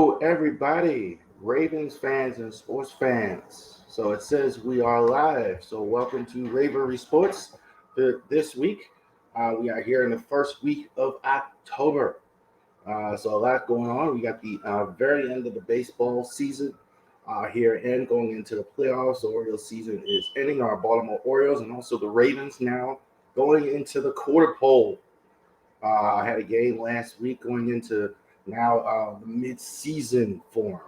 Hello, everybody, Ravens fans and sports fans. So it says we are live. So welcome to Ravery Sports this week. We are here in the first week of October. So a lot going on. We got the very end of the baseball season here and going into the playoffs. The Orioles season is ending. Our Baltimore Orioles and also the Ravens now going into the quarter pole. I had a game last week going into now the mid-season form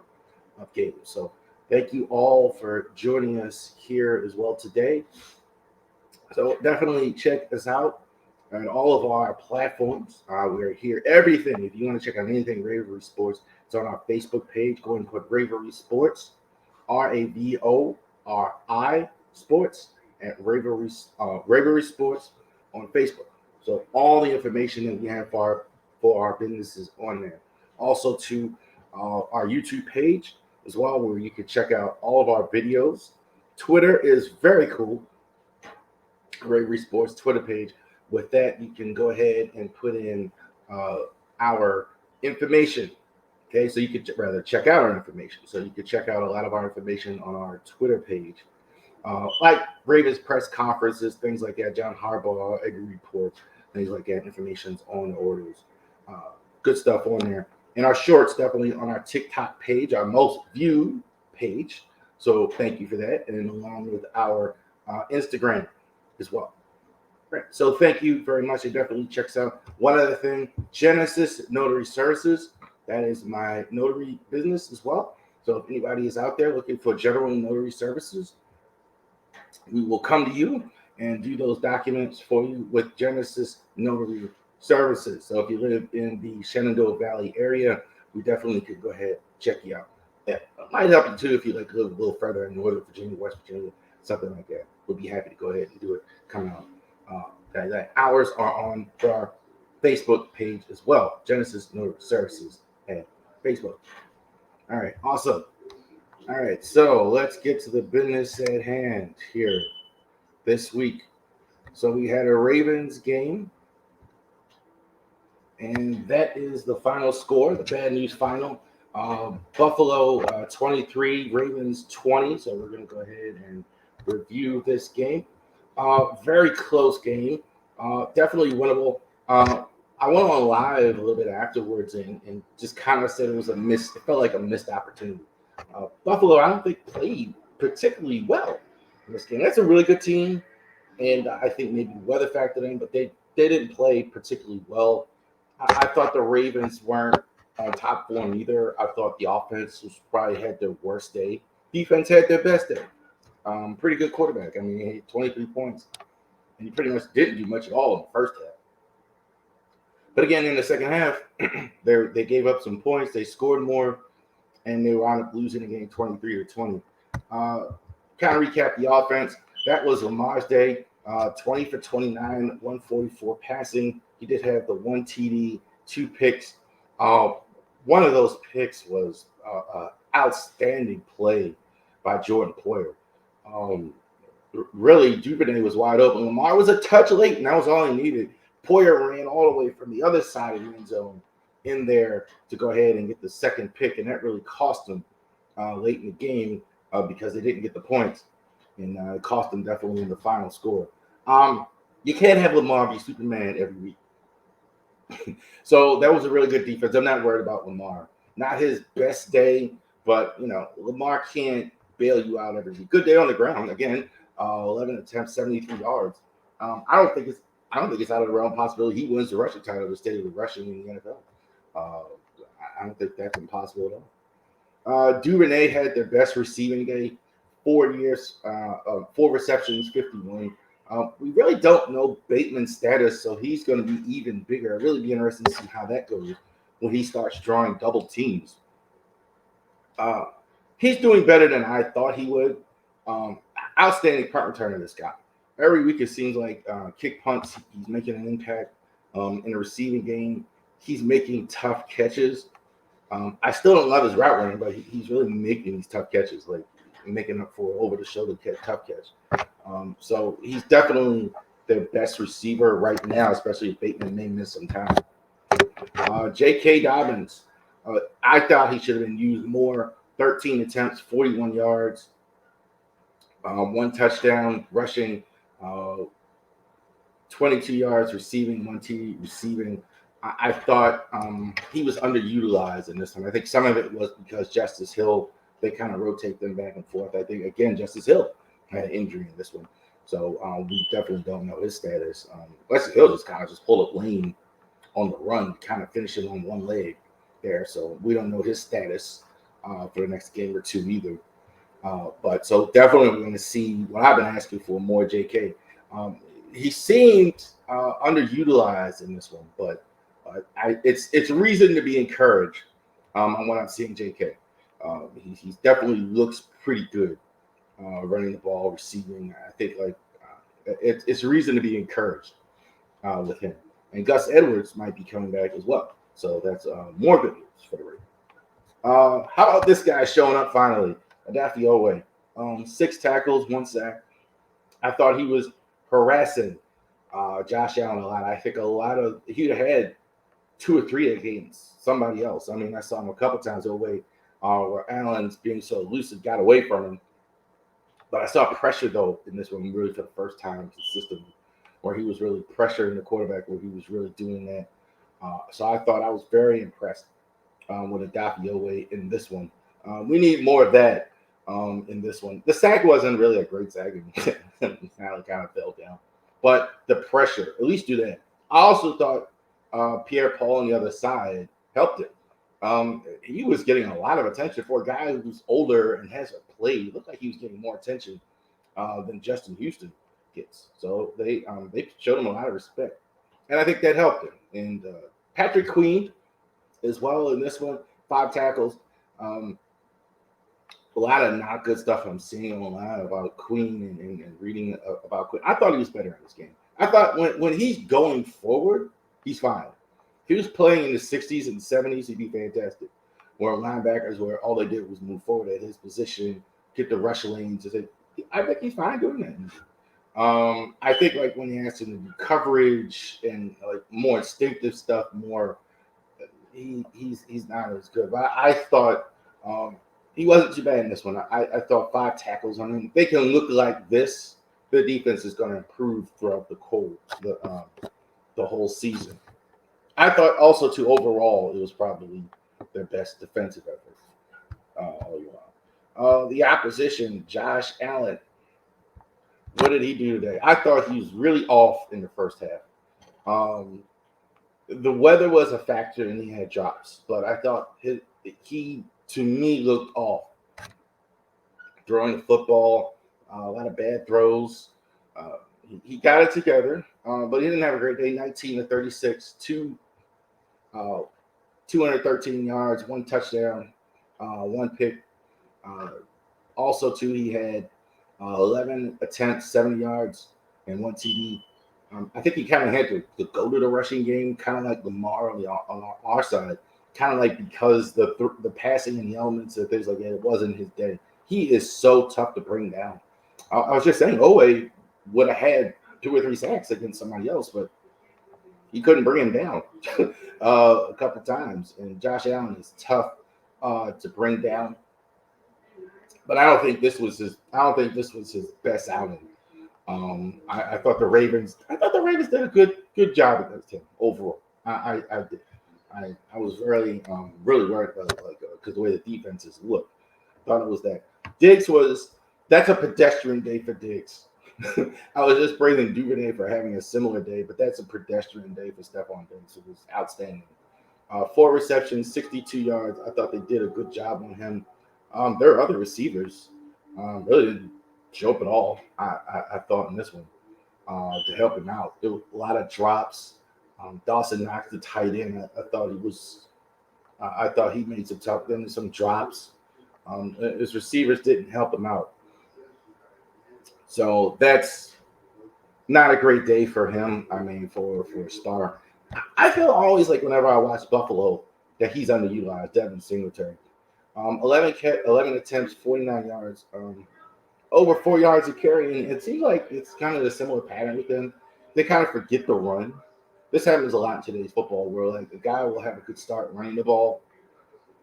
of games. So thank you all for joining us here as well today. So definitely check us out on all of our platforms. We're here, everything. If you want to check out anything Ravery Sports, it's on our Facebook page. Go and put Ravery Sports, Ravori Sports, at Ravery Sports on Facebook. So all the information that we have for our businesses on there. Also to our YouTube page as well, where you can check out all of our videos. Twitter is very cool. Ravery Sports Twitter page. With that, you can go ahead and put in our information. Okay, so you could rather check out our information. So you could check out a lot of our information on our Twitter page. Like Ravens press conferences, things like that, John Harbaugh, Edgar reports, things like that, information's on the Orioles. Good stuff on there. And our shorts definitely on our TikTok page, our most viewed page. So thank you for that. And along with our Instagram as well. Right. So thank you very much. It definitely checks out. One other thing, Genesis Notary Services. That is my notary business as well. So if anybody is out there looking for general notary services, we will come to you and do those documents for you with Genesis Notary Services. So if you live in the Shenandoah Valley area, we definitely could go ahead and check you out. Yeah, it might help you too if you like live a little further in Northern Virginia, West Virginia, something like that. We'll be happy to go ahead and do it. Come out. That hours are on our Facebook page as well. Genesis Notary Services at Facebook. All right, awesome. All right, so let's get to the business at hand here this week. So we had a Ravens game, and that is the final score, the bad news final. Buffalo 23, Ravens 20. So we're going to go ahead and review this game. Very close game, definitely winnable. I went on live a little bit afterwards and just kind of said it felt like a missed opportunity. Buffalo, I don't think played particularly well in this game. That's a really good team, and I think maybe weather factored in, but they didn't play particularly well. I thought the Ravens weren't on top form either. I thought the offense probably had their worst day. Defense had their best day. Pretty good quarterback. I mean, he had 23 points, and he pretty much didn't do much at all in the first half. But again, in the second half, they gave up some points. They scored more, and they wound up losing the game 23-20. Kind of recap the offense. That was Lamar's day. 20 for 29, 144 passing. He did have the one TD, 2 picks. One of those picks was outstanding play by Jordan Poyer. Really, Duvernay was wide open. Lamar was a touch late, and that was all he needed. Poyer ran all the way from the other side of the end zone in there to go ahead and get the second pick, and that really cost them late in the game because they didn't get the points, and it cost them definitely in the final score. You can't have Lamar be Superman every week. So that was a really good defense. I'm not worried about Lamar. Not his best day, but, Lamar can't bail you out every week. Good day on the ground. Again, 11 attempts, 73 yards. I don't think it's out of the realm of possibility he wins the rushing title of the state of the rushing in the NFL. I don't think that's impossible at all. Duvernay had their best receiving day, 4 receptions, 51. We really don't know Bateman's status, so he's going to be even bigger. It'll really be interesting to see how that goes when he starts drawing double teams. He's doing better than I thought he would. Outstanding punt returner, this guy. Every week it seems like kick punts, he's making an impact in the receiving game. He's making tough catches. I still don't love his route running, but he's really making these tough catches, like making up for over-the-shoulder tough catch. So he's definitely their best receiver right now, especially if Bateman may miss some time. J.K. Dobbins, I thought he should have been used more. 13 attempts, 41 yards, one touchdown, rushing, 22 yards receiving, 1 TD receiving. I thought he was underutilized in this one. I think some of it was because Justice Hill, they kind of rotate them back and forth. I think, again, Justice Hill had an injury in this one. So we definitely don't know his status. Justice Hill just kind of just pulled up lane on the run, kind of finishing on one leg there. So we don't know his status for the next game or two either. But so definitely we're going to see what I've been asking for, more JK. He seemed underutilized in this one, but it's reason to be encouraged on what I'm seeing JK. He definitely looks pretty good running the ball, receiving. I think it's reason to be encouraged with him. And Gus Edwards might be coming back as well. So that's more good news for the Ravens. How about this guy showing up finally? Odafe 6 tackles, 1 sack. I thought he was harassing Josh Allen a lot. I think he'd had 2 or 3 against somebody else. I mean, I saw him a couple times away where Allen's being so elusive got away from him. But I saw pressure, though, in this one really for the first time consistently, where he was really pressuring the quarterback, where he was really doing that. So I thought I was very impressed with Odafe in this one. We need more of that in this one. The sack wasn't really a great sack. It kind of fell down. But the pressure, at least do that. I also thought Pierre-Paul on the other side helped him. He was getting a lot of attention for a guy who's older and hasn't played. It looked like he was getting more attention than Justin Houston gets. So they showed him a lot of respect. And I think that helped him. And Patrick Queen as well in this one, 5 tackles. A lot of not good stuff I'm seeing online about Queen and reading about Queen. I thought he was better in this game. I thought when he's going forward, he's fine. If he was playing in the 60s and 70s, he'd be fantastic. Where linebackers, where all they did was move forward at his position, get the rush lanes. I think he's fine doing that. I think when he has to do coverage and more instinctive stuff, he's not as good. But I thought he wasn't too bad in this one. I thought 5 tackles on him. They can look like this. The defense is going to improve throughout the whole season. I thought also, too, overall, it was probably their best defensive effort. The opposition, Josh Allen. What did he do today? I thought he was really off in the first half. The weather was a factor, and he had drops. But I thought he to me, looked off. Throwing the football, a lot of bad throws. He got it together, but he didn't have a great day. 19-36, 213 yards, 1 touchdown, 1 pick. Also, too, he had 11 attempts, 70 yards, and 1 TD. I think he kind of had to go to the rushing game, kind of like Lamar on our side. Kind of because the passing and the elements and things like that, it wasn't his day. He is so tough to bring down. I was just saying, Owe would have had 2 or 3 sacks against somebody else, but he couldn't bring him down a couple times. And Josh Allen is tough to bring down. But I don't think this was his best outing. I thought the Ravens did a good job against him overall. I did. I was really worried about because the way the defenses look. Thought it was that. That's a pedestrian day for Diggs. I was just praising Duvernay for having a similar day, but that's a pedestrian day for Stephon Diggs. It was outstanding. 4 receptions, 62 yards. I thought they did a good job on him. There are other receivers really didn't show up at all. I thought in this one to help him out. There were a lot of drops. Dawson Knox, the tight end. I thought he made some drops. His receivers didn't help him out. So that's not a great day for him. I mean, for a star. I feel always like whenever I watch Buffalo that he's underutilized, Devin Singletary. 11 attempts, 49 yards, over 4 yards of carry. And it seems like it's kind of a similar pattern with them. They kind of forget the run. This happens a lot in today's football world. Like, the guy will have a good start running the ball,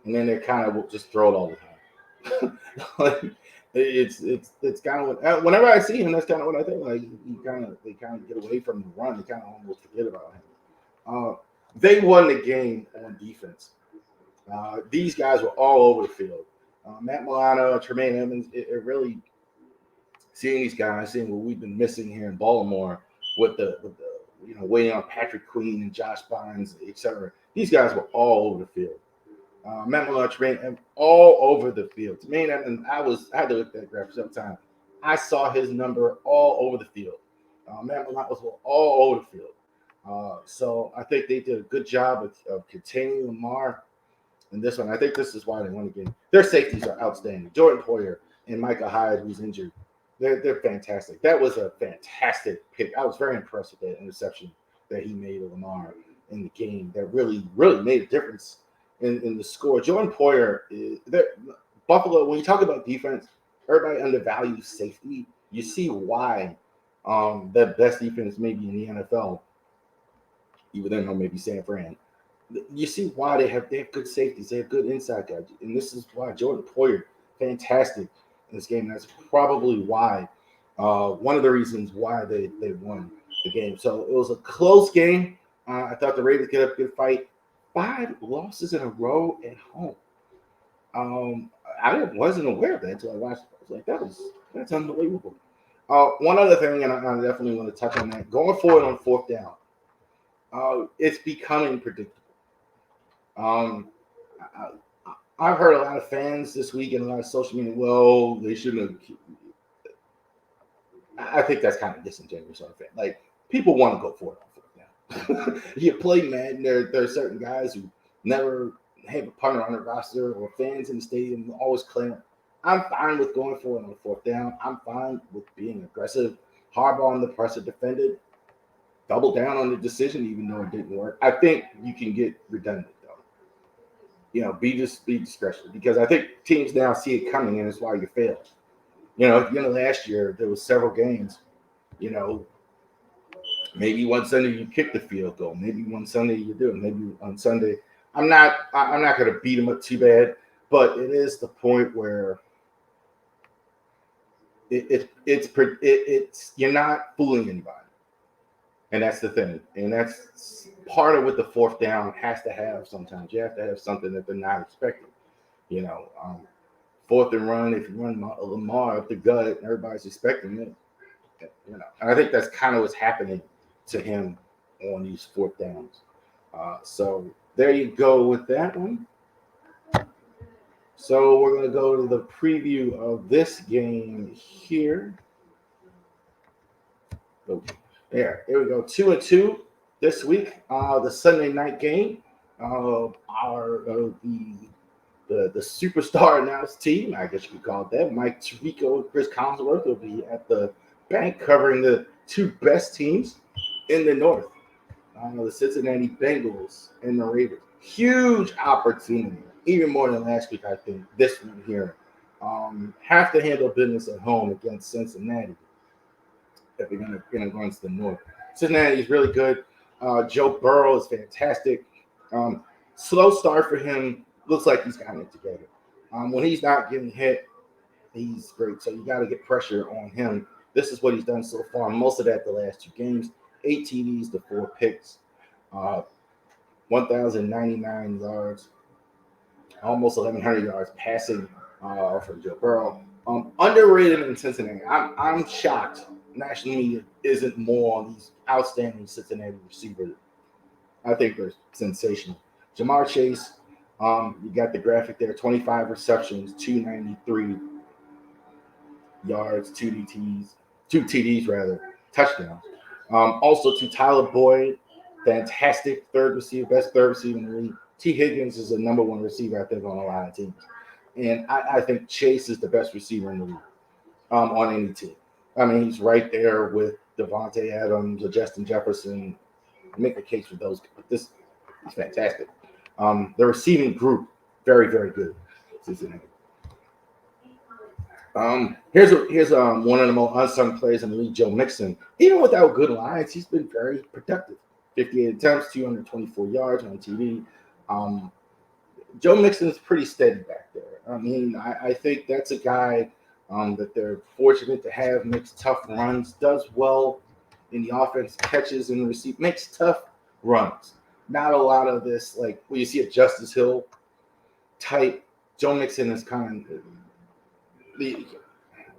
and then they kind of just throw it all the time. Like, it's kind of whenever I see him, that's kind of what I think. Like they kind of get away from the run. They kind of almost forget about him. They won the game on defense. These guys were all over the field. Matt Milano, Tremaine Evans, it really seeing these guys, seeing what we've been missing here in Baltimore with the waiting on Patrick Queen and Josh Bynes, etc. These guys were all over the field. Matt Milano, Tremaine Evans, all over the field. Tremaine Evans, I had to look at that graph sometime. I saw his number all over the field. Matt Milano was all over the field. So I think they did a good job of containing Lamar in this one. I think this is why they won the game. Their safeties are outstanding. Jordan Poyer and Micah Hyde, who's injured, they're fantastic. That was a fantastic pick. I was very impressed with that interception that he made of Lamar in the game. That really, really made a difference in the score. Jordan Poyer, Buffalo, when you talk about defense, everybody undervalues safety. You see why the best defense maybe in the NFL, even though maybe San Fran. You see why they have good safeties. They have good inside guys. And this is why Jordan Poyer, fantastic in this game. That's probably why, one of the reasons why they won the game. So it was a close game. I thought the Ravens get up a good fight. 5 losses in a row at home. I wasn't aware of that until I watched it. I was like, that's unbelievable. One other thing, and I definitely want to touch on that. Going forward on 4th down, it's becoming predictable. I've heard a lot of fans this week and a lot of social media, well, they shouldn't have. I think that's kind of disingenuous on a fan. Like, people want to go for it on 4th down. You play Madden, there are certain guys who never have a punter on their roster or fans in the stadium always claim. I'm fine with going for it on 4th down. I'm fine with being aggressive, hardball on the pressure, defended, double down on the decision, even though it didn't work. I think you can get redundant, though. Be discretionary, because I think teams now see it coming, and it's why you fail. Last year there was several games. Maybe one Sunday you kick the field goal. Maybe one Sunday you do it. Maybe on Sunday. I'm not going to beat them up too bad, but it is the point where it's you're not fooling anybody, and that's the thing, and that's part of what the 4th down has to have. Sometimes you have to have something that they're not expecting. 4th and run. If you run Lamar up the gut, everybody's expecting it. And I think that's kind of what's happening to him on these 4th downs. So there you go with that one. So we're going to go to the preview of this game here. Okay. Here we go. 2-2 this week. The Sunday night game. The superstar announced team, I guess you could call it that. Mike Tirico and Chris Collinsworth will be at the bank covering the 2 best teams in the North. The Cincinnati Bengals and the Ravens. Huge opportunity, even more than last week, I think. This one here. Have to handle business at home against Cincinnati if they're going to go into the North. Cincinnati is really good. Joe Burrow is fantastic. Slow start for him. Looks like he's gotten it together. When he's not getting hit, he's great. So you got to get pressure on him. This is what he's done so far. Most of that the last 2 games. 8 TDs to 4 picks. 1,099 yards. Almost 1,100 yards passing from Joe Burrow. Underrated in Cincinnati. I'm shocked national media isn't more on these outstanding Cincinnati receivers. I think they're sensational. Jamar Chase, you got the graphic there, 25 receptions, 293 yards, 2 TDs rather, touchdowns. Also to Tyler Boyd, fantastic third receiver, best third receiver in the league. T. Higgins is the number 1 receiver, I think, on a lot of teams. And I think Chase is the best receiver in the league on any team. I mean, he's right there with Devontae Adams or Justin Jefferson. Make a case for those, but this is fantastic. The receiving group, very, very good. Here's one of the most unsung players in the league, Joe Mixon. Even without good lines, he's been very productive. 58 attempts, 224 yards on TV. Joe Mixon's pretty steady back there. I mean, I think that's a guy that they're fortunate to have, makes tough runs, does well in the offense, catches and receive, makes tough runs. Not a lot of this, like when you see a Justice Hill type. Joe Mixon is kind of the.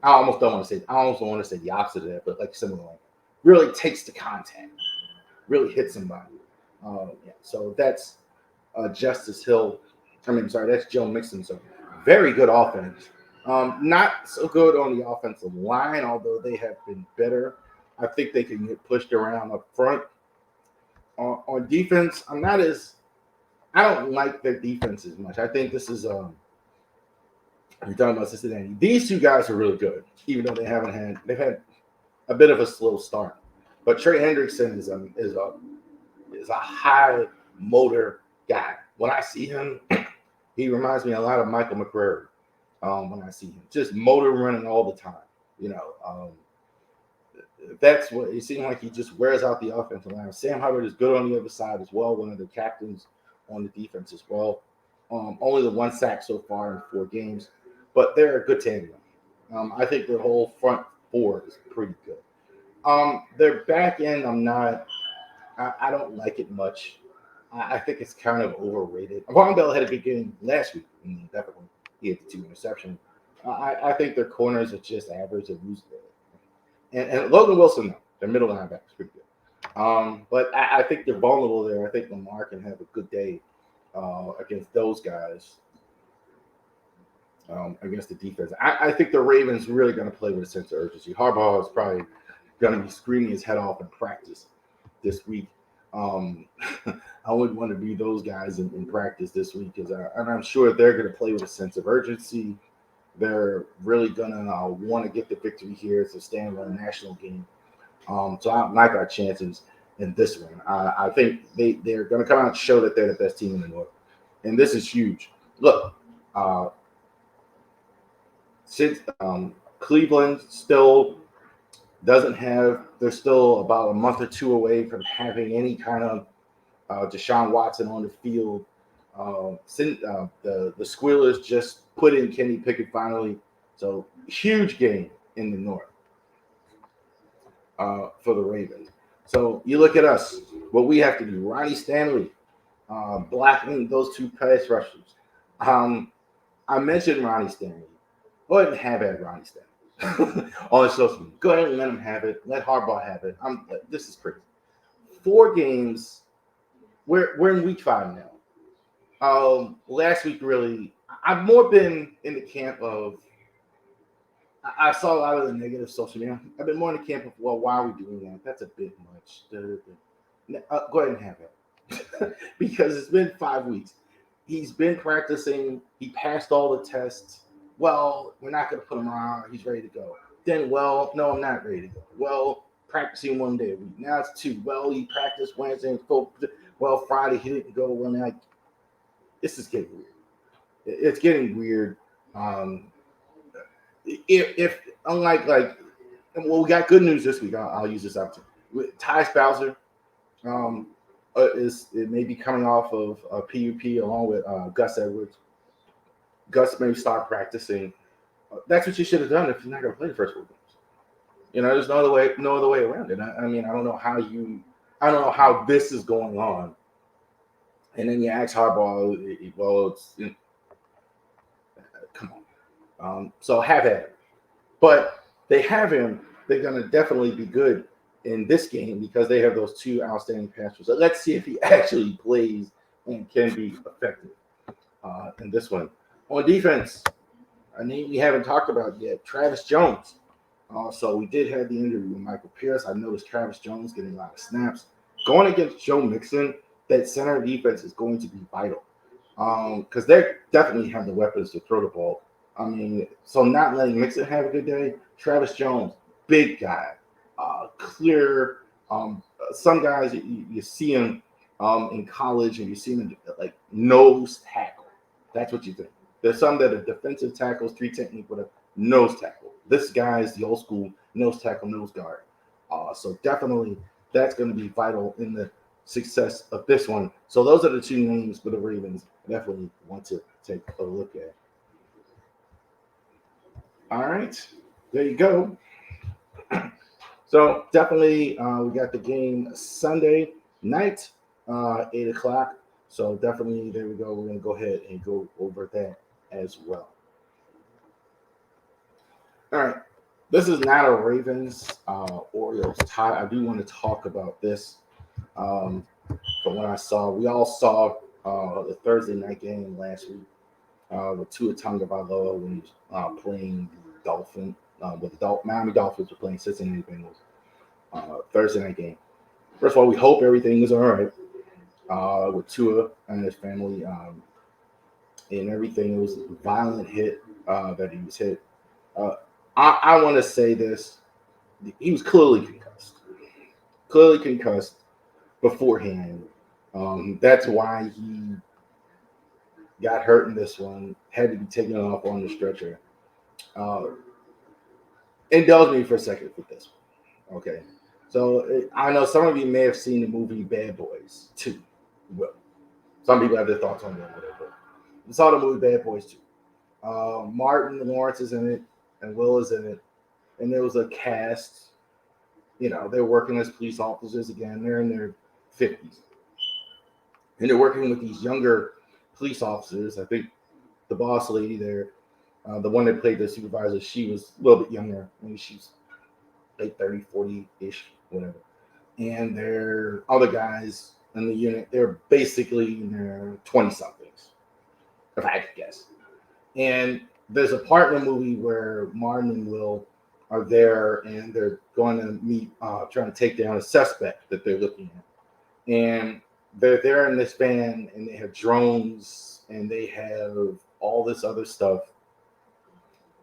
I almost don't want to say. I almost want to say the opposite of that, but like similar, really takes the contact, really hits somebody. Yeah, so that's Justice Hill. Sorry, that's Joe Mixon. So very good offense. Not so good on the offensive line, although they have been better. I think they can get pushed around up front. On defense, I don't like their defense as much. I think this is you're talking about Cincinnati. These two guys are really good, even though they've had a bit of a slow start. But Trey Hendrickson is a high motor guy. When I see him, he reminds me a lot of Michael McCrary. When I see him, just motor running all the time. That's what it seems like. He just wears out the offensive line. Sam Hubbard is good on the other side as well. One of the captains on the defense as well. Only the 1 sack so far in 4 games, but they're a good tandem. I think their whole front 4 is pretty good. Their back end, I don't like it much. I think it's kind of overrated. Von Bell had a good game last week. Definitely, he had the 2 interceptions. I think their corners are just average at losing it. And Logan Wilson, their middle linebacker, is pretty good. But I think they're vulnerable there. I think Lamar can have a good day against those guys, against the defense. I think the Ravens really going to play with a sense of urgency. Harbaugh is probably going to be screaming his head off in practice this week. I wouldn't want to be those guys in practice this week, and I'm sure they're going to play with a sense of urgency. They're really going to want to get the victory here to stand on a national game. So I don't like our chances in this one. I think they're going to come out and show that they're the best team in the North. And this is huge. Look, since Cleveland still doesn't have – they're still about a month or 2 away from having any kind of Deshaun Watson on the field. The Squealers just put in Kenny Pickett finally. So huge game in the North for the Ravens. So you look at us, what we have to do. Ronnie Stanley, blocking those 2 pass rushers. I mentioned Ronnie Stanley. Go ahead and have at Ronnie Stanley on the social media. Go ahead and let him have it. Let Harbaugh have it. This is crazy. 4 games. We're in week 5 now. Last week, really, I've more been in the camp of. I saw a lot of the negative social media. I've been more in the camp of, well, why are we doing that? That's a bit much. Go ahead and have it. Because it's been 5 weeks. He's been practicing. He passed all the tests. Well, we're not going to put him on. He's ready to go. Then, well, no, I'm not ready to go. Well, practicing 1 day a week. Now it's 2. Well, he practiced Wednesday and go. Well, Friday he didn't go. Well, now this is getting weird. It's getting weird. If unlike we got good news this week. I'll use this opportunity. Ty Bowser it may be coming off of a PUP along with Gus Edwards. Gus may start practicing. That's what you should have done if you're not going to play the first 4 games. There's no other way around it. I don't know how this is going on. And then you ask Harbaugh, well, it's come on. So have at it. But they have him. They're going to definitely be good in this game because they have those 2 outstanding passers. So let's see if he actually plays and can be effective in this one. On defense, a name we haven't talked about yet, Travis Jones. So we did have the injury with Michael Pierce. I noticed Travis Jones getting a lot of snaps. Going against Joe Mixon, that center defense is going to be vital because they definitely have the weapons to throw the ball. So not letting Mixon have a good day. Travis Jones, big guy, clear. Some guys you see him in college and you see him like nose tackle. That's what you think. There's some that are defensive tackles, 3 technique with a nose tackle. This guy is the old school nose tackle, nose guard. So definitely that's going to be vital in the success of this one. So those are the two names for the Ravens. I definitely want to take a look at. All right, there you go. So definitely, we got the game Sunday night, 8 o'clock. So definitely, there we go. We're gonna go ahead and go over that as well. All right, this is not a Ravens Orioles tie. I do want to talk about this. From what I saw, we all saw the Thursday night game last week with Tua Tagovailoa when he was playing the Dolphin. With the Miami Dolphins were playing Cincinnati Bengals. Thursday night game. First of all, we hope everything is all right with Tua and his family and everything. It was a violent hit that he was hit. I want to say this. He was clearly concussed beforehand. That's why he got hurt in this one, had to be taken off on the stretcher. Indulge me for a second with this one. Okay. So I know some of you may have seen the movie Bad Boys 2. Well, some people have their thoughts on that, whatever. We saw the movie Bad Boys 2. Martin Lawrence is in it, and Will is in it. And there was a cast, they're working as police officers again. They're in their 50s. And they're working with these younger police officers. I think the boss lady there, the one that played the supervisor, she was a little bit younger. Maybe she's late 30, 40-ish, whatever. And their other guys in the unit, they're basically in their 20-somethings, if I could guess. And there's a part in the movie where Martin and Will are there, and they're going to meet, trying to take down a suspect that they're looking at. And they're there in this van, and they have drones, and they have all this other stuff.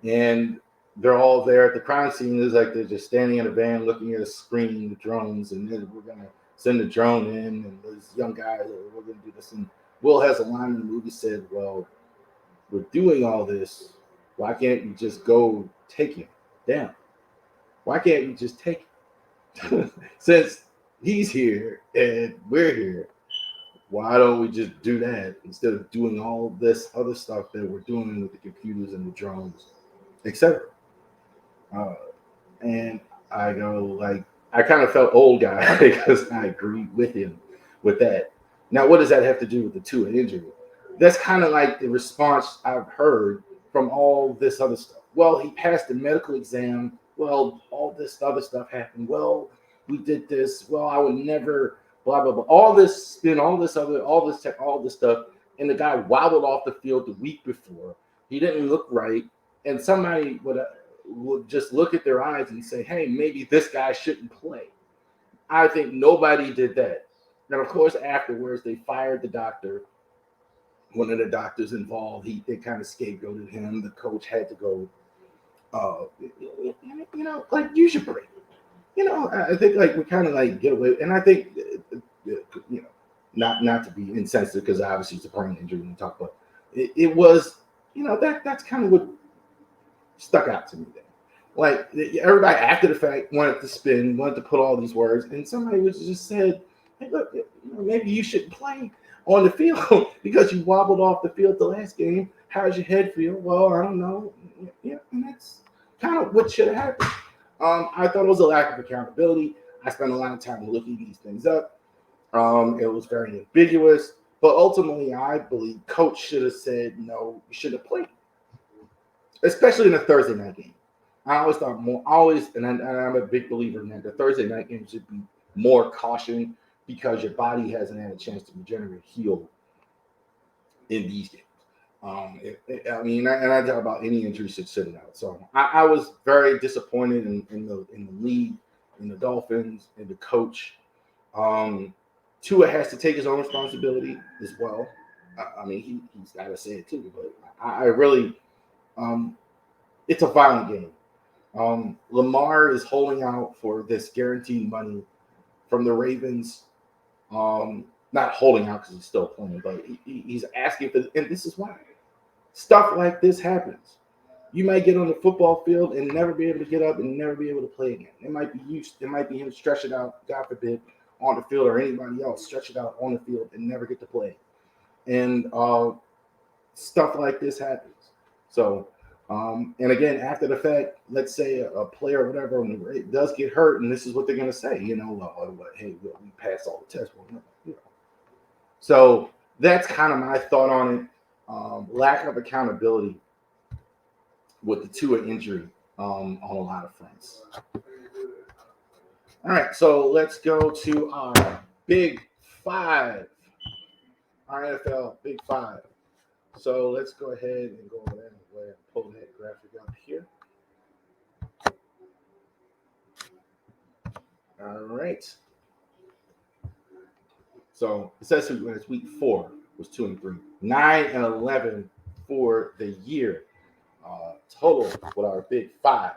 And they're all there at the crime scene. It's like they're just standing in a van looking at a screen, the drones, and then we're going to send the drone in, and this young guy, we're going to do this. And Will has a line in the movie said, well, we're doing all this. Why can't we just go take him down? Why can't we just take him? Since he's here and we're here, why don't we just do that instead of doing all this other stuff that we're doing with the computers and the drones, etc.? And I go, I kind of felt old guy because I agreed with him with that. Now, what does that have to do with the Tua injury? That's kind of like the response I've heard from all this other stuff. Well, he passed the medical exam. Well, all this other stuff happened. Well, we did this. Well, I would never, blah, blah, blah. All this spin, all this stuff. And the guy wobbled off the field the week before. He didn't look right. And somebody would just look at their eyes and say, hey, maybe this guy shouldn't play. I think nobody did that. And of course, afterwards, they fired the doctor. One of the doctors involved, they kind of scapegoated him. The coach had to go, use your brain. I think we kind of get away. And I think, not to be insensitive, because obviously it's a brain injury when we talk about it was, that's kind of what stuck out to me there. Everybody after the fact wanted to put all these words, and somebody was just said, hey, look, maybe you shouldn't play on the field because you wobbled off the field the last game. How's your head feel? Well, I don't know. Yeah, and that's kind of what should have happened. I thought it was a lack of accountability. I spent a lot of time looking these things up. It was very ambiguous, but ultimately, I believe coach should have said, no, you should have played, especially in a Thursday night game. I always thought and I'm a big believer in that. The Thursday night game should be more caution because your body hasn't had a chance to regenerate, heal in these games. I talk about any injury sitting out. So I was very disappointed in the league, in the Dolphins, in the coach. Tua has to take his own responsibility as well. He's got to say it too. But I really, it's a violent game. Lamar is holding out for this guaranteed money from the Ravens. Not holding out because he's still playing, but he's asking for, and this is why. Stuff like this happens. You might get on the football field and never be able to get up and never be able to play again. It might be him stretching out, God forbid, on the field or anybody else stretch it out on the field and never get to play. And stuff like this happens. So, and again, after the fact, let's say a player or whatever it does get hurt, and this is what they're going to say, hey, we passed all the tests. So that's kind of my thought on it. Lack of accountability with the Tua injury on a lot of fronts. All right, so let's go to our Big Five, our NFL Big Five. So let's go ahead and go over there and pull that graphic up here. All right. So it says it's week 4 was 2-3, 9-11 for the year. Total with our Big Five.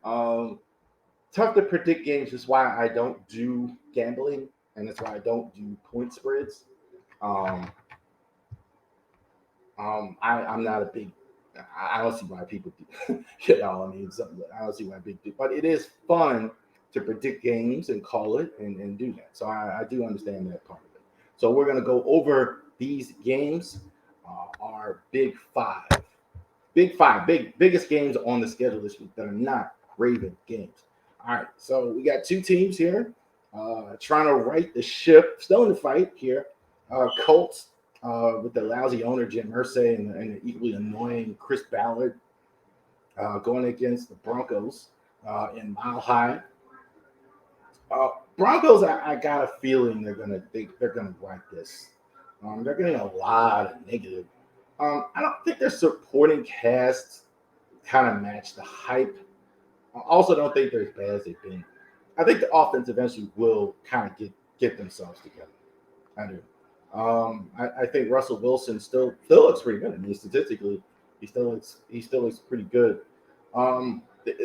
Tough to predict games. That's why I don't do gambling, and that's why I don't do point spreads. I'm not a big. I don't see why people do. I don't see why people do. But it is fun to predict games and call it and do that. So I do understand that part of it. So we're gonna go over these games. Our Big Five, biggest games on the schedule this week that are not Raven games. All right, so we got 2 teams here trying to right the ship, still in the fight here. Colts with the lousy owner Jim Irsay and the equally annoying Chris Ballard going against the Broncos in Mile High. Broncos, I got a feeling they're gonna right this. They're getting a lot of negative. I don't think their supporting cast kind of match the hype. I also don't think they're as bad as they've been. I think the offense eventually will kind of get themselves together. I do. I think Russell Wilson still looks pretty good. I mean, statistically, he still looks pretty good.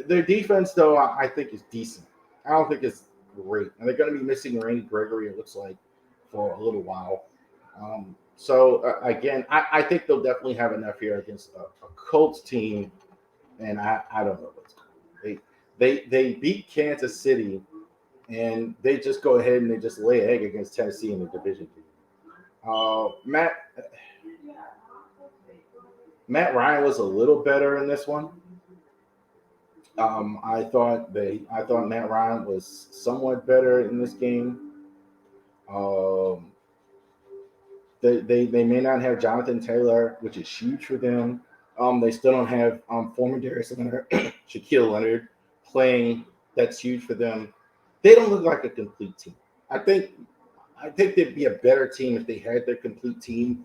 Their defense, though, I think is decent. I don't think it's great. And they're going to be missing Randy Gregory, it looks like, for a little while. Again, I think they'll definitely have enough here against a Colts team, and I don't know what's going on. They beat Kansas City, and they just go ahead and they just lay an egg against Tennessee in the division game. Matt Ryan was a little better in this one. I thought Matt Ryan was somewhat better in this game. They may not have Jonathan Taylor, which is huge for them. They still don't have former Darius Leonard, Shaquille Leonard playing. That's huge for them. They don't look like a complete team. I think they'd be a better team if they had their complete team.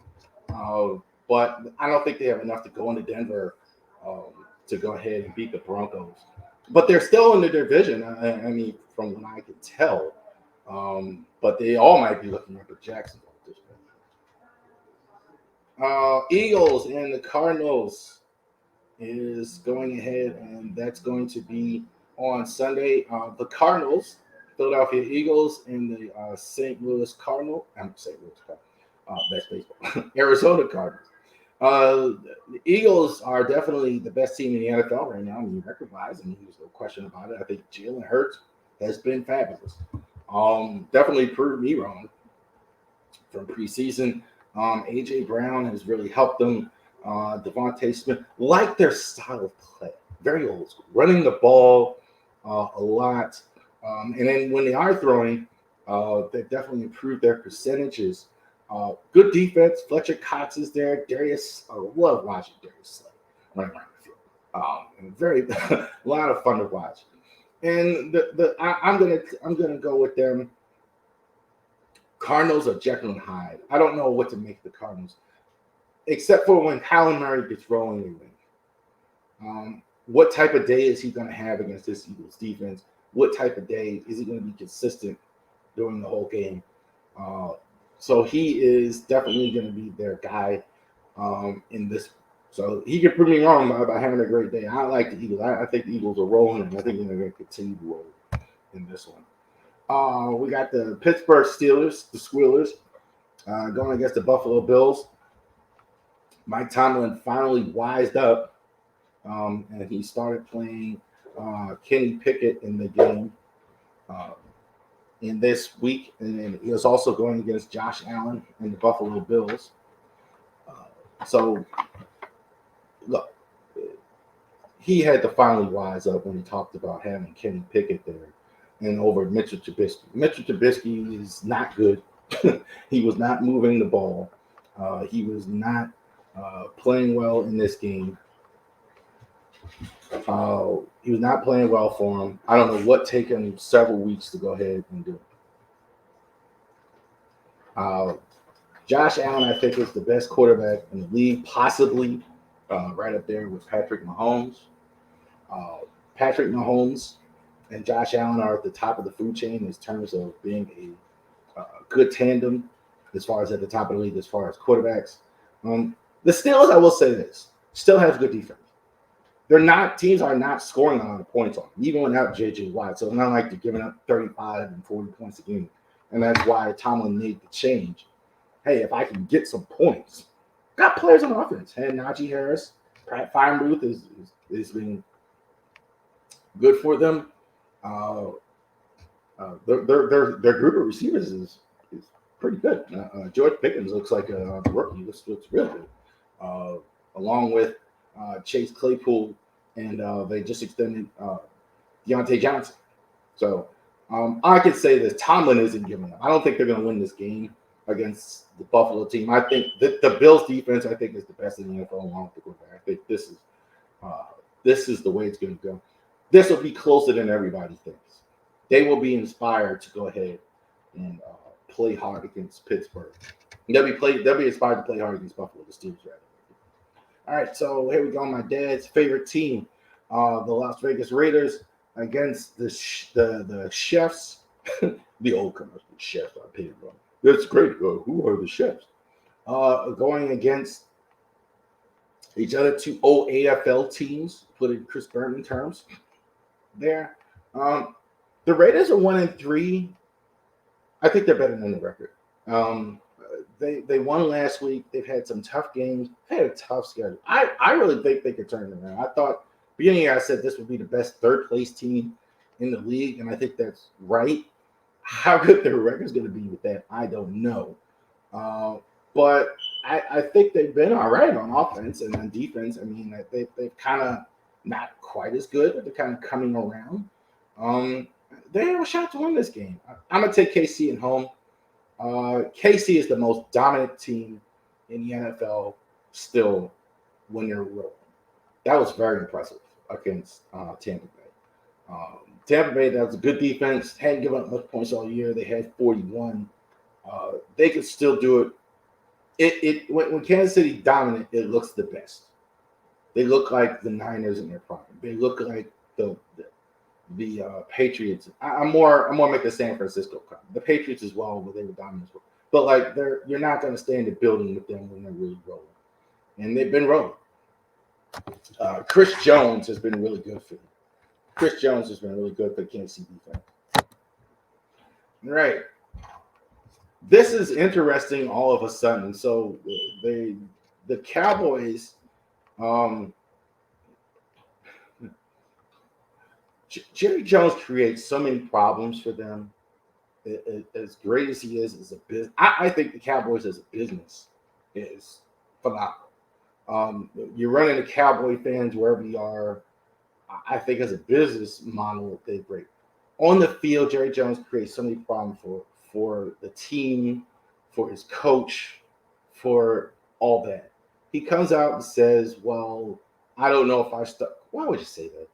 But I don't think they have enough to go into Denver to go ahead and beat the Broncos. But they're still in the division. I mean, from what I can tell. But they all might be looking up at Jacksonville at this point. Eagles and the Cardinals is going ahead, and that's going to be on Sunday. The Cardinals, Philadelphia Eagles, and the St. Louis Cardinals. That's baseball. Arizona Cardinals. The Eagles are definitely the best team in the NFL right now. I mean, record-wise, I mean, there's no question about it. I think Jalen Hurts has been fabulous. Definitely proved me wrong from preseason. A.J. Brown has really helped them. Devontae Smith, like their style of play, very old school, running the ball a lot. And then when they are throwing, they've definitely improved their percentages. Good defense. Fletcher Cox is there. I love watching Darius Slay running around the field. And very a lot of fun to watch. And I'm gonna go with them. Cardinals are Jekyll and Hyde. I don't know what to make of the Cardinals, except for when Kyler Murray gets rolling, they win. What type of day is he going to have against this Eagles defense? What type of day is he going to be consistent during the whole game? So he is definitely going to be their guy in this. So he can prove me wrong by having a great day. I like the Eagles. I think the Eagles are rolling, and I think they're going to continue to roll in this one. We got the Pittsburgh Steelers, the Squealers, going against the Buffalo Bills. Mike Tomlin finally wised up, and he started playing Kenny Pickett in the game. in this week, and he was also going against Josh Allen and the Buffalo Bills. So, look, he had to finally wise up when he talked about having Kenny Pickett there and over Mitchell Trubisky. Mitchell Trubisky is not good. He was not moving the ball. He was not playing well in this game. He was not playing well for him. I don't know what taken him several weeks to go ahead and do. Josh Allen, I think, is the best quarterback in the league, possibly right up there with Patrick Mahomes. Patrick Mahomes and Josh Allen are at the top of the food chain in terms of being a good tandem as far as at the top of the league as far as quarterbacks. The Steelers, I will say this, still have good defense. Teams are not scoring a lot of points on them, even without J.J. Watt. So it's not like they're giving up 35 and 40 points a game. And that's why Tomlin made the change. Hey, if I can get some points, got players on offense. Hey, Najee Harris, Pat Freiermuth is been good for them. Their group of receivers is pretty good. George Pickens looks like a rookie. Looks really good. Along with Chase Claypool, and they just extended Deontay Johnson. So I could say this: Tomlin isn't giving up. I don't think they're going to win this game against the Buffalo team. I think the Bills defense, I think, is the best in the NFL along with the quarterback. I think this is the way it's going to go. This will be closer than everybody thinks. They will be inspired to go ahead and play hard against Pittsburgh. They'll be inspired to play hard against Buffalo, the Steelers, rather. All right, so here we go. My dad's favorite team, the Las Vegas Raiders, against the Chefs. The old commercial, Chefs. I paid wrong. That's great. Who are the Chefs? Going against each other, two old AFL teams, put in Chris Burton terms. There, the Raiders are 1-3. I think they're better than the record. They won last week. They've had some tough games. They had a tough schedule. I really think they could turn it around. I thought beginning I said this would be the best third place team in the league, and I think that's right. How good their record is going to be with that, I don't know. But I think they've been all right on offense and on defense. I mean, they've kind of not quite as good, but they're kind of coming around. They have a shot to win this game. I'm going to take KC at home. KC is the most dominant team in the NFL still when they're rolling. That was very impressive against Tampa Bay. Tampa Bay, that was a good defense. Hadn't given up much points all year. They had 41. They could still do it. When Kansas City dominant, it looks the best. They look like the Niners in their prime. They look like the Patriots. I'm more making the San Francisco come. The Patriots as well, but they were dominant as well. But like you're not going to stay in the building with them when they're really rolling, and they've been rolling. Chris Jones has been really good for them. Chris Jones has been really good for the Kansas City defense. All right. This is interesting all of a sudden. So the Cowboys, Jerry Jones creates so many problems for them. As great as he is as a business, I think the Cowboys as a business is phenomenal. You're running the Cowboy fans wherever you are. I think as a business model, they're great. On the field, Jerry Jones creates so many problems for the team, for his coach, for all that. He comes out and says, well, I don't know if I stuck. Why would you say that?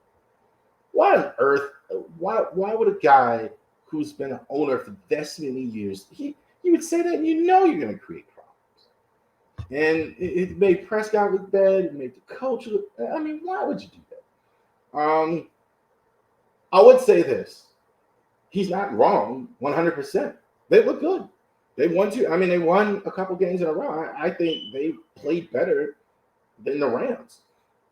Why on earth? Why would a guy who's been an owner for this many years, he would say that, and you know you're going to create problems. And it made Prescott look bad. It made the coach look. I mean, why would you do that? I would say this: he's not wrong 100%. They look good. They won they won a couple games in a row. I think they played better than the Rams.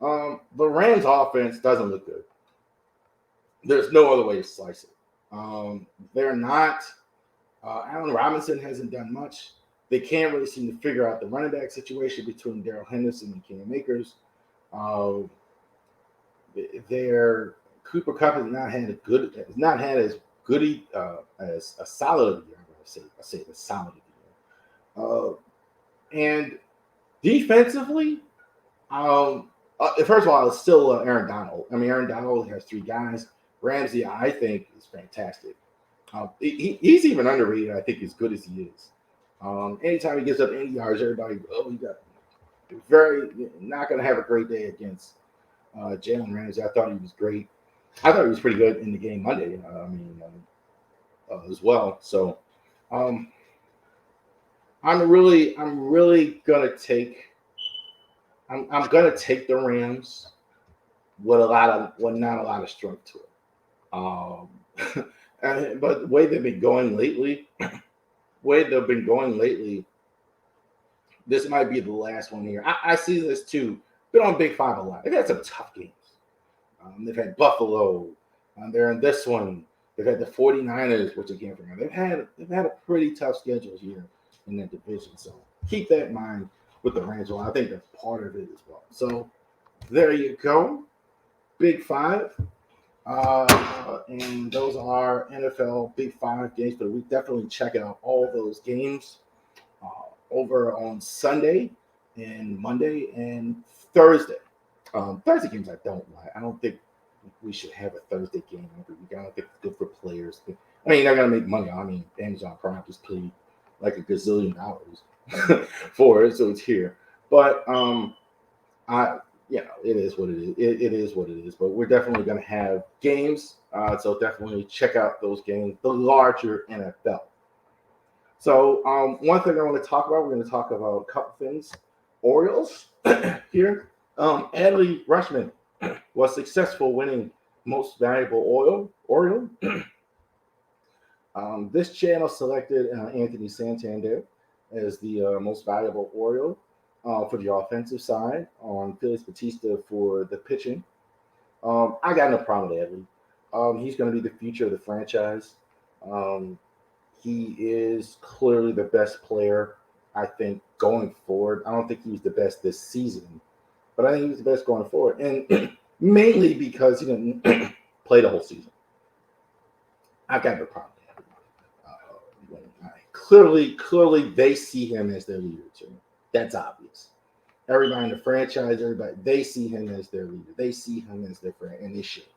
The Rams offense doesn't look good. There's no other way to slice it. They're not. Allen Robinson hasn't done much. They can't really seem to figure out the running back situation between Darrell Henderson and Cam Akers. Their Cooper Kupp has not had as good as a solid of the year. I'm going to say the solid of the year. And defensively, first of all, it's still Aaron Donald. I mean, Aaron Donald has 3 guys. Ramsey, I think, is fantastic. He's even underrated. I think as good as he is. Anytime he gives up 80 yards, everybody, he got very not going to have a great day against Jalen Ramsey. I thought he was great. I thought he was pretty good in the game Monday. As well. So, I'm really gonna take. I'm gonna take the Rams with not a lot of strength to it. But the way they've been going lately, this might be the last one here. I see this too. Been on Big Five a lot. They've had some tough games. They've had Buffalo. They're in this one. They've had the 49ers, which again, they've had a pretty tough schedule here in that division. So keep that in mind with the Rams. Well, I think that's part of it as well. So there you go. Big Five. And those are NFL Big Five games for the week. Definitely check out all those games over on Sunday and Monday and Thursday. Thursday games I don't like. I don't think we should have a Thursday game every week. I don't think it's good for players. I mean, they're going to make money. I mean, Amazon Prime just paid like $1 gazillion for it, so it's here. But it is what it is. It is what it is. But we're definitely going to have games. So definitely check out those games, the larger NFL. So one thing I want to talk about, we're going to talk about a couple things. Orioles here. Adley Rutschman was successful winning Most Valuable Oriole. This channel selected Anthony Santander as the Most Valuable Oriole for the offensive side, on Felix Bautista for the pitching. I got no problem with Adley. He's going to be the future of the franchise. He is clearly the best player, I think, going forward. I don't think he was the best this season, but I think he was the best going forward. And mainly because he didn't play the whole season. I've got no problem with that. Clearly, they see him as their leader too. That's obvious. Everybody in the franchise, they see him as their leader. They see him as their friend, and they should.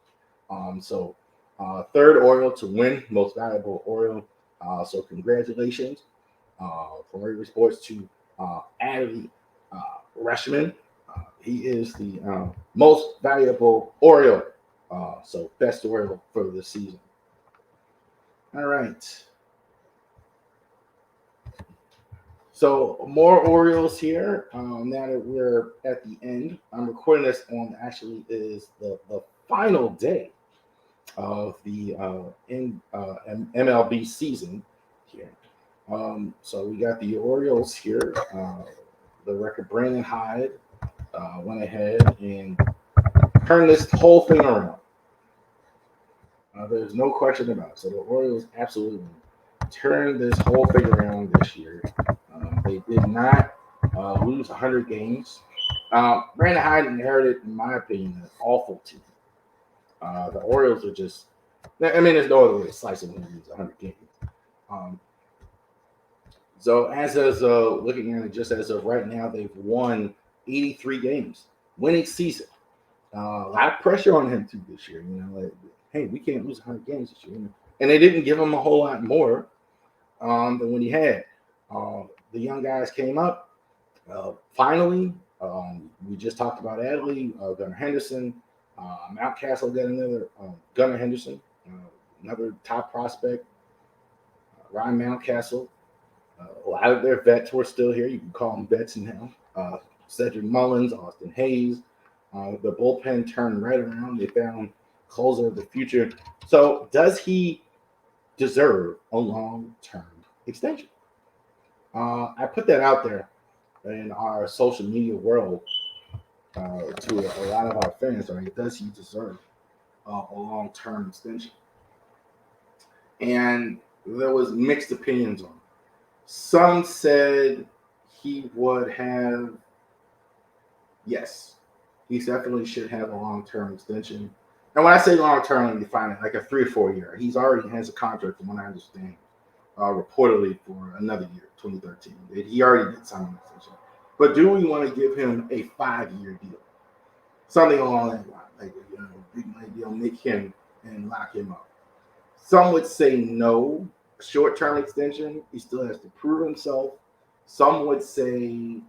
So third Oriole to win Most Valuable Oriole. So congratulations from Ravens Sports to Adley Rutschman. He is the Most Valuable Oriole. So best Oriole for the season. All right. So more Orioles here. Now that we're at the end, I'm recording this on is the final day of the MLB season here. So we got the Orioles here. The record Brandon Hyde went ahead and turned this whole thing around. There's no question about it. So the Orioles absolutely turned this whole thing around this year. They did not lose 100 games. Brandon Hyde inherited, in my opinion, an awful team. The Orioles are just, there's no other way to slice it when you lose 100 games. So as of looking at it, just as of right now, they've won 83 games, winning season. A lot of pressure on him too this year. Hey, we can't lose 100 games this year. And they didn't give him a whole lot more than when he had. The young guys came up. Finally, we just talked about Adley, Gunnar Henderson, Mountcastle got another Gunnar Henderson, another top prospect, Ryan Mountcastle. A lot of their vets were still here. You can call them vets now. Cedric Mullins, Austin Hayes. The bullpen turned right around. They found closer of the future. So does he deserve a long-term extension? I put that out there in our social media world to a lot of our fans. Right? Does he deserve a long-term extension? And there was mixed opinions on it. Some said he would have, yes, he definitely should have a long-term extension. And when I say long term, you find it like a 3 or 4 year. He's already has a contract, from what I understand, reportedly for another year, 2013. He already did sign an extension. But do we want to give him a 5-year deal? Something along that line, like, big money deal, make him and lock him up. Some would say no, short-term extension. He still has to prove himself. Some would say,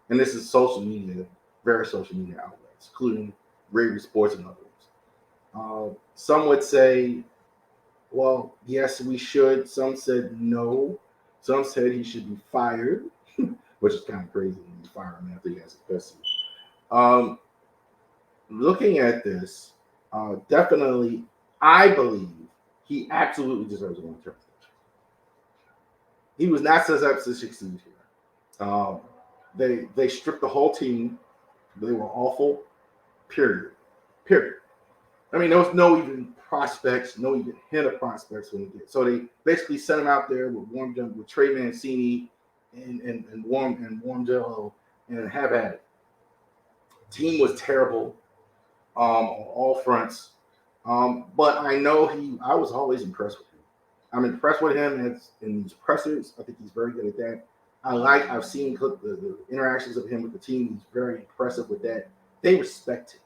and this is social media, various social media outlets, including Ravens Sports and others. Some would say, well, yes, we should. Some said no. Some said he should be fired, which is kind of crazy when you fire him after he has a best season. Looking at this, definitely, I believe he absolutely deserves a long-term extension. He was not set up to succeed here. They stripped the whole team. They were awful. Period. I mean, there was no even prospects, no even hint of prospects when he did. So they basically sent him out there with Trey Mancini and Warm Jello and have at it. Team was terrible on all fronts. But I know I was always impressed with him. I'm impressed with him in these pressers. I think he's very good at that. I've seen the interactions of him with the team. He's very impressive with that. They respect him.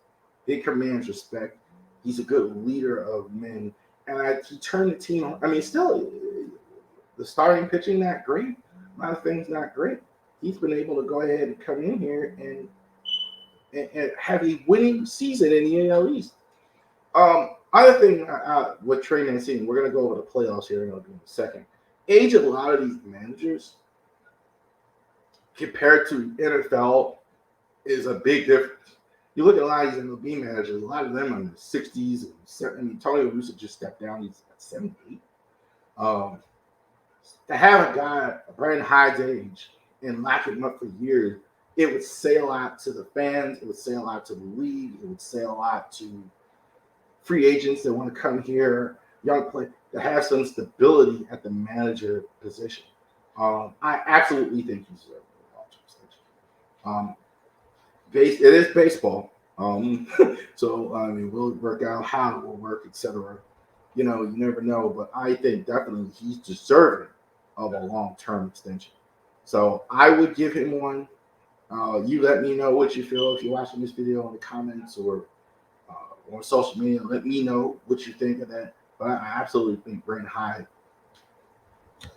He commands respect. He's a good leader of men. And he turned the team on. I mean, still, the starting pitching not great. A lot of things not great. He's been able to go ahead and come in here and have a winning season in the AL East. Other thing with Trey Mancini, we're going to go over the playoffs here in a second. Age of a lot of these managers compared to NFL is a big difference. You look at a lot of these MLB managers, a lot of them are in their 60s and 70s. I mean, Tony La Russa just stepped down. He's at 78. To have a guy, Brandon Hyde's age, and lock him up for years, it would say a lot to the fans. It would say a lot to the league. It would say a lot to free agents that want to come here, young players, to have some stability at the manager position. I absolutely think he's a long-term extension. It is baseball, so I mean, we'll work out how it will work, etc. You never know, but I think definitely he's deserving of a long-term extension. So I would give him one. You let me know what you feel if you're watching this video in the comments or on social media. Let me know what you think of that. But I absolutely think Brandon Hyde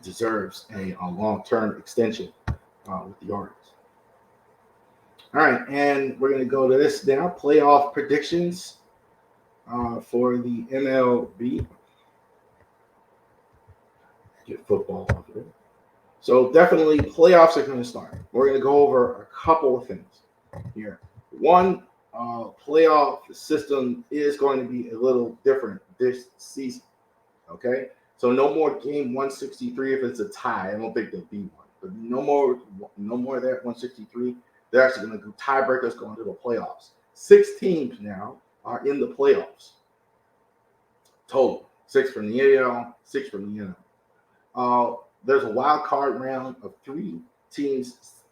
deserves a long-term extension with the Orioles. All right, and we're going to go to this now. Playoff predictions for the MLB. Get football off of it. So definitely playoffs are going to start. We're going to go over a couple of things here. One, playoff system is going to be a little different this season. Okay, so no more game 163 if it's a tie. I don't think there'll be one, but no more of that 163. They're actually going to do tiebreakers going to the playoffs. 6 teams now are in the playoffs. Total 6 from the AL, 6 from the NL. There's a wild card round of 3 teams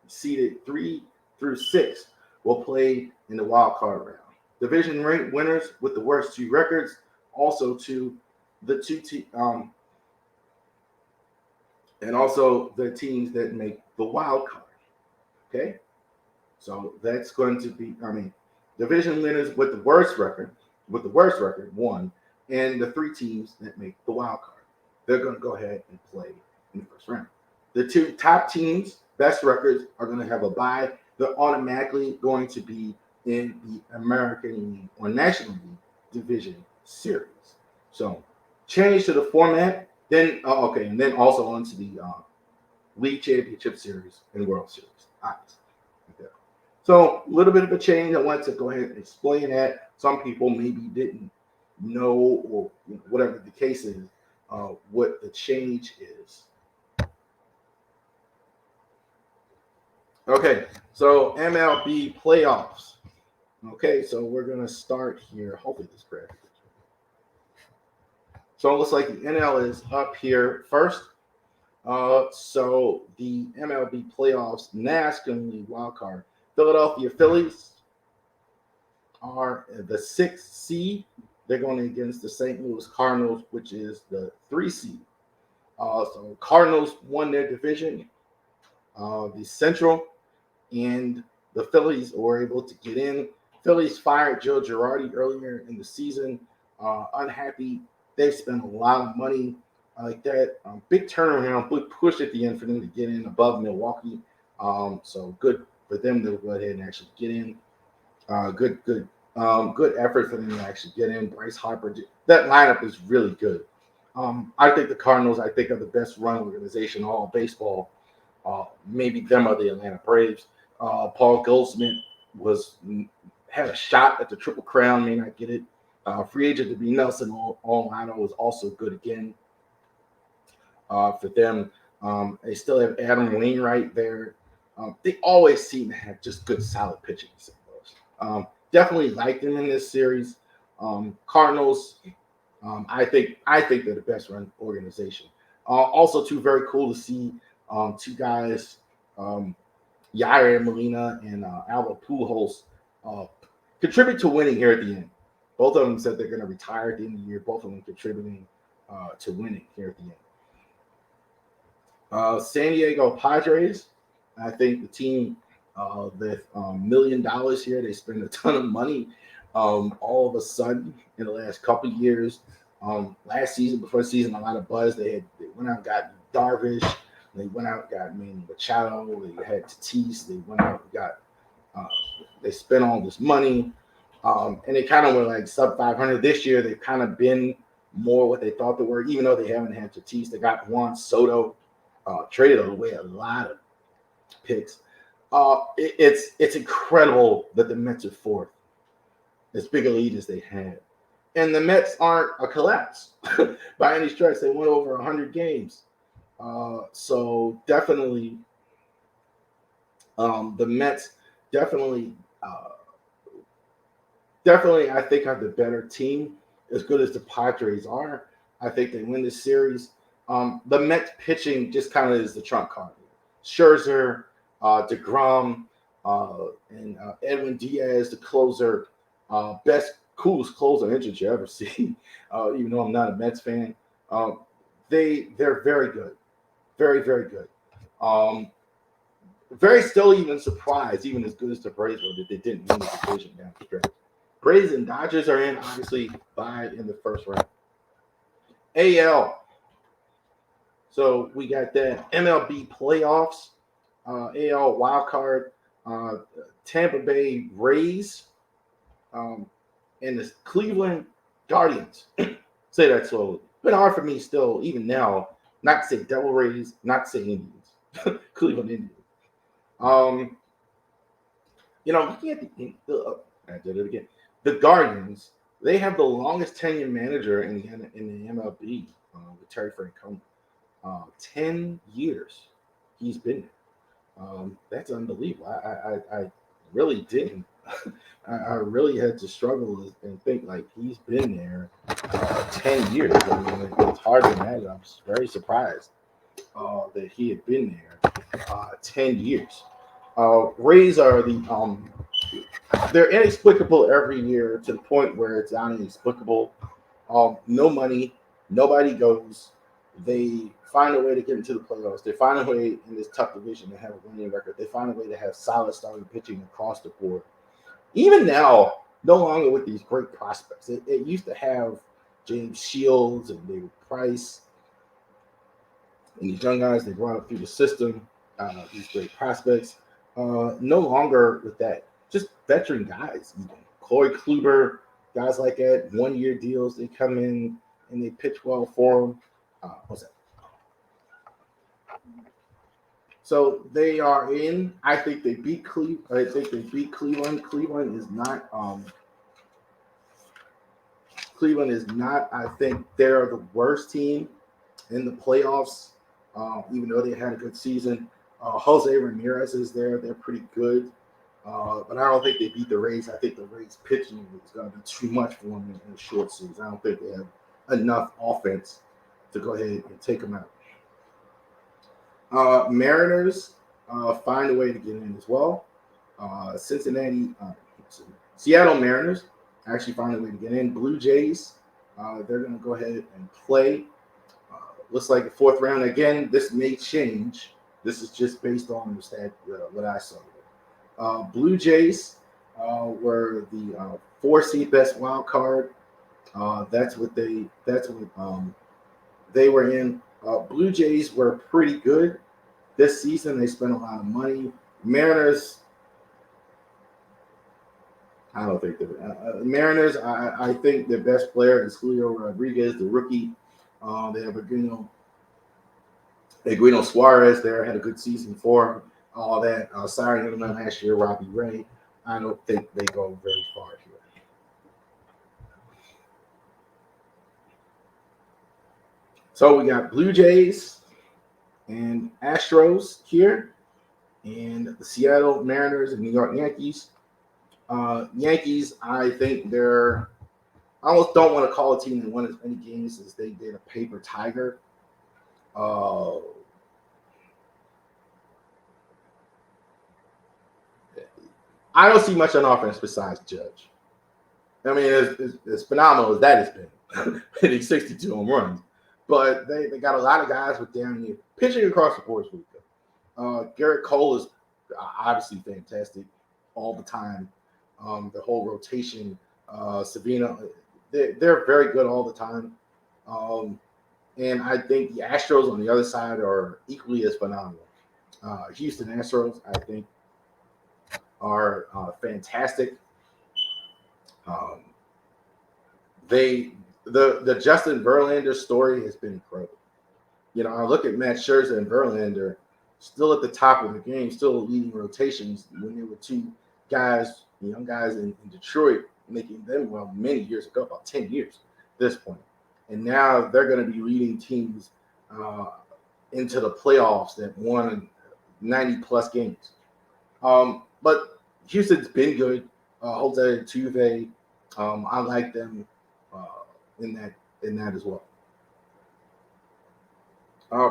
seeded 3 through 6 will play in the wild card round. Division ranked winners with the worst 2 records, also to the and also the teams that make the wild card. Okay, so that's going to be, division winners with the worst record, 1, and the 3 teams that make the wild card. They're going to go ahead and play in the first round. The 2 top teams, best records, are going to have a bye. They're automatically going to be in the American League or National League Division Series. So change to the format, then and then also onto the League Championship Series and World Series. Okay. So a little bit of a change. I wanted to go ahead and explain that. Some people maybe didn't know, or whatever the case is, what the change is. Okay, so MLB playoffs. Okay, so we're going to start here. Hopefully this graphic. So it looks like the NL is up here first. So the MLB playoffs, National League wild card, Philadelphia Phillies are the 6th seed. They're going against the St. Louis Cardinals, which is the 3 seed. So Cardinals won their division, the Central, and the Phillies were able to get in. Phillies fired Joe Girardi earlier in the season. Unhappy. They spent a lot of money like that. Big turnaround, big push at the end for them to get in above Milwaukee. So good for them to go ahead and actually get in. Good effort for them to actually get in. Bryce Harper. That lineup is really good. I think the Cardinals, are the best run organization in all of baseball. Maybe them or the Atlanta Braves. Paul Goldschmidt had a shot at the Triple Crown, may not get it. Free agent to be Nelson Olano was also good again for them. They still have Adam Wainwright there. They always seem to have just good, solid pitching. Definitely like them in this series. Cardinals, I think they're the best run organization. Also, too, very cool to see two guys, Yair Molina and Albert Pujols, contribute to winning here at the end. Both of them said they're going to retire at the end of the year. Both of them contributing to winning here at the end. San Diego Padres, I think the team with $1 million here, they spend a ton of money all of a sudden in the last couple of years. Last season, before the season, a lot of buzz. They went out and got Darvish. They went out and got Manny Machado. They had Tatis. They went out and got. They spent all this money, and they kind of were like sub 500 this year. They've kind of been more what they thought they were, even though they haven't had Tatis. They got Juan Soto, traded away a lot of picks. It's incredible that the Mets are fourth, as big a lead as they had. And the Mets aren't a collapse by any stretch. They won over 100 games. So definitely, the Mets definitely, I think are the better team. As good as the Padres are, I think they win this series. The Mets pitching just kind of is the trump card. Scherzer, DeGrom, and Edwin Diaz, the closer, coolest closer entrance you ever see. Even though I'm not a Mets fan, they're very good, very, very good. Very still even surprised, even as good as the Braves were, that they didn't win the division down the stretch. Braves and Dodgers are in, obviously, bye in the first round. AL. So we got that MLB playoffs, AL wild card, Tampa Bay Rays, and the Cleveland Guardians. Say that slowly. Been hard for me still, even now, not to say Devil Rays, not to say Indians. Cleveland Indians. Looking at I did it again. The Guardians, they have the longest tenure manager in the MLB, with Terry Francona. 10 years he's been there. That's unbelievable. I really didn't. I really had to struggle and think like he's been there 10 years. I mean, it's hard to imagine. I'm very surprised that he had been there 10 years. Rays are they're inexplicable every year to the point where it's inexplicable. No money, nobody goes. They find a way to get into the playoffs. They find a way in this tough division to have a winning record. They find a way to have solid starting pitching across the board. Even now, no longer with these great prospects. It used to have James Shields and David Price and these young guys they brought up through the system, these great prospects. No longer with that. Just veteran guys, even. Corey Kluber, guys like that, 1-year deals. They come in and they pitch well for them. What's that? So they are in. I think they beat Cleveland. Cleveland is not. Cleveland is not. I think they're the worst team in the playoffs. Even though they had a good season, Jose Ramirez is there. They're pretty good. But I don't think they beat the Rays. I think the Rays pitching is going to be too much for them in the short season. I don't think they have enough offense to go ahead and take them out. Mariners find a way to get in as well. Cincinnati Seattle Mariners actually found a way to get in. Blue Jays, they're going to go ahead and play. Looks like the fourth round. Again, this may change. This is just based on the stat, what I saw. Blue Jays were the 4 seed best wild card. That's what they were in. Blue Jays were pretty good this season. They spent a lot of money. Mariners, I don't think they're Mariners. I think their best player is Julio Rodriguez, the rookie. They have Aguino Suarez there, had a good season for him. All that. Signing him last year, Robbie Ray. I don't think they go very far here. So we got Blue Jays and Astros here, and the Seattle Mariners and New York Yankees. Yankees, I think I almost don't want to call a team that won as many games as they did a paper tiger. I don't see much on offense besides Judge. I mean, as phenomenal as that has been, hitting 62 home runs. But they got a lot of guys with damn near pitching across the board is really good. Garrett Cole is obviously fantastic all the time. The whole rotation, Savino, they're very good all the time. And I think the Astros on the other side are equally as phenomenal. Houston Astros, I think, are fantastic. The Justin Verlander story has been incredible. You know, I look at Matt Scherzer and Verlander still at the top of the game, still leading rotations when there were two guys, young guys in Detroit, making them well many years ago, about 10 years at this point. And now they're going to be leading teams into the playoffs that won 90-plus games. But Houston's been good. Jose Altuve, I like them in that as well.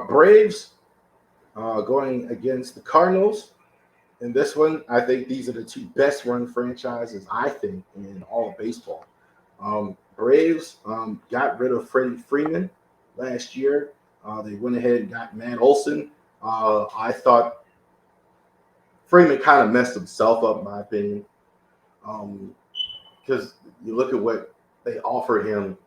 Braves going against the Cardinals. In this one, I think these are the two best run franchises, I think, in all of baseball. Braves got rid of Freddie Freeman last year. They went ahead and got Matt Olson. I thought Freeman kind of messed himself up, in my opinion, because you look at what they offered him.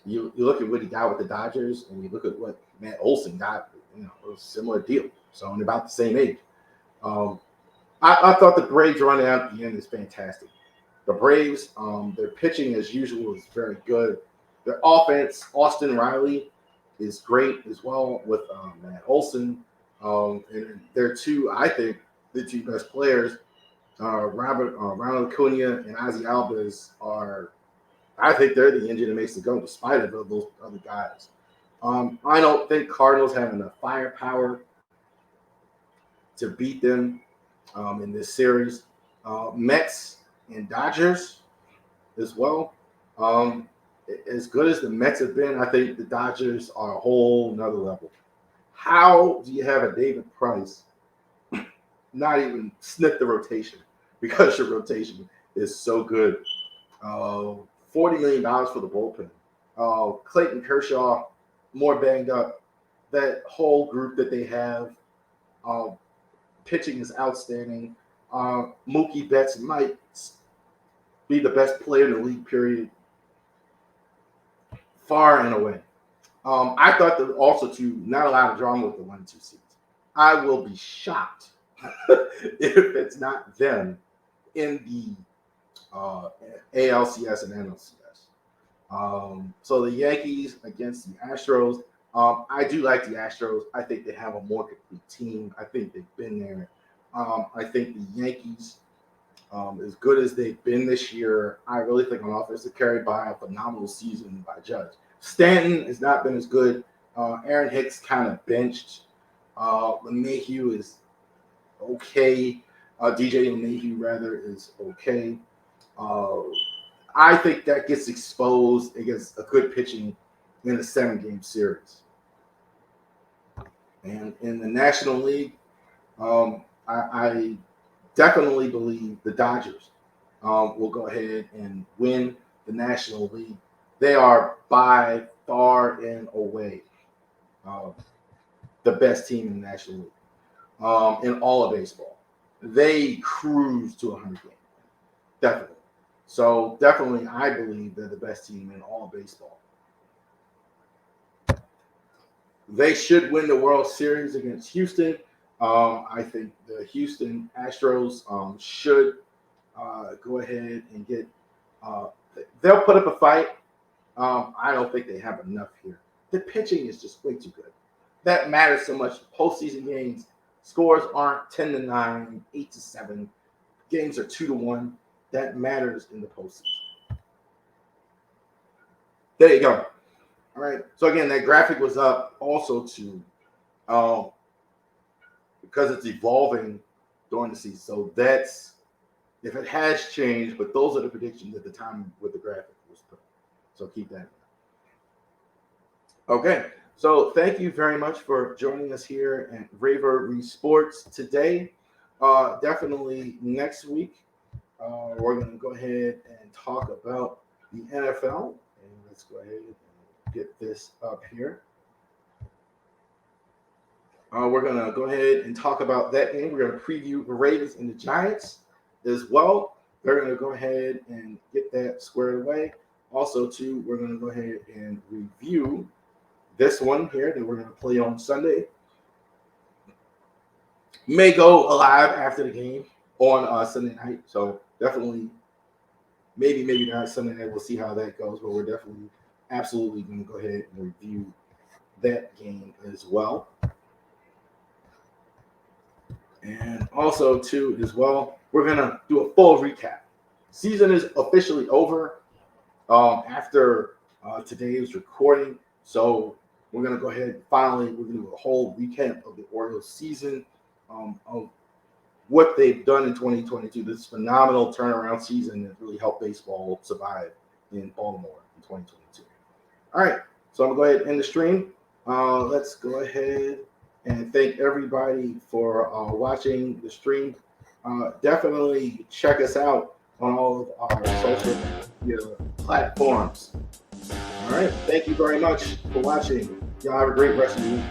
You look at what he got with the Dodgers, and you look at what Matt Olson got. You know, it was a similar deal. So, they're about the same age. I thought the Braves running out at the end is fantastic. The Braves, their pitching as usual is very good. Their offense, Austin Riley, is great as well with Matt Olson. And they're I think, the two best players. Ronald Acuna and Ozzy Albies I think they're the engine that makes it go, despite of those other guys. I don't think Cardinals have enough firepower to beat them in this series. Mets and Dodgers as well. As good as the Mets have been, I think the Dodgers are a whole nother level. How do you have a David Price not even sniff the rotation because your rotation is so good? $40 million for the bullpen. Clayton Kershaw, more banged up. That whole group that they have, pitching is outstanding. Mookie Betts might be the best player in the league, period, far and away. I thought that also, too, not a lot of drama with the 1-2 seeds. I will be shocked if it's not them in the ALCS and NLCS. So the Yankees against the Astros. I do like the Astros. I think they have a more complete team. I think they've been there. I think the Yankees, as good as they've been this year, I really think on offense they're carried by a phenomenal season by Judge. Stanton has not been as good. Aaron Hicks kind of benched. LeMahieu is okay. DJ LeMahieu, rather, is okay. I think that gets exposed against a good pitching in a 7-game series. And in the National League, I definitely believe the Dodgers will go ahead and win the National League. They are by far and away the best team in the National League in all of baseball. They cruise to 100 games, definitely. So definitely, I believe they're the best team in all of baseball. They should win the World Series against Houston. I think the Houston Astros should go ahead and get. They'll put up a fight. I don't think they have enough here. The pitching is just way too good. That matters so much. Postseason games, scores aren't 10-9, 8-7. Games are 2-1. That matters in the postseason. There you go. All right. So again, that graphic was up also to because it's evolving during the season. So that's if it has changed, but those are the predictions at the time with the graphic was put. So keep that in mind. Okay. So thank you very much for joining us here at Raver Sports today. Definitely next week, we're going to go ahead and talk about the NFL. And let's go ahead and get this up here. We're going to go ahead and talk about that game. We're going to preview the Ravens and the Giants as well. They're going to go ahead and get that squared away. Also, too, we're going to go ahead and review this one here that we're going to play on Sunday. May go live after the game on Sunday night. So definitely, maybe not Sunday night. We'll see how that goes. But we're definitely, absolutely going to go ahead and review that game as well. And also, too, as well, we're going to do a full recap. Season is officially over after today's recording. So we're going to go ahead and finally, we're going to do a whole recap of the Orioles season, of what they've done in 2022. This phenomenal turnaround season that really helped baseball survive in Baltimore in 2022. All right, so I'm going to go ahead and end the stream. Let's go ahead and thank everybody for watching the stream. Definitely check us out on all of our social media platforms. All right, thank you very much for watching. Y'all have a great rest of the week.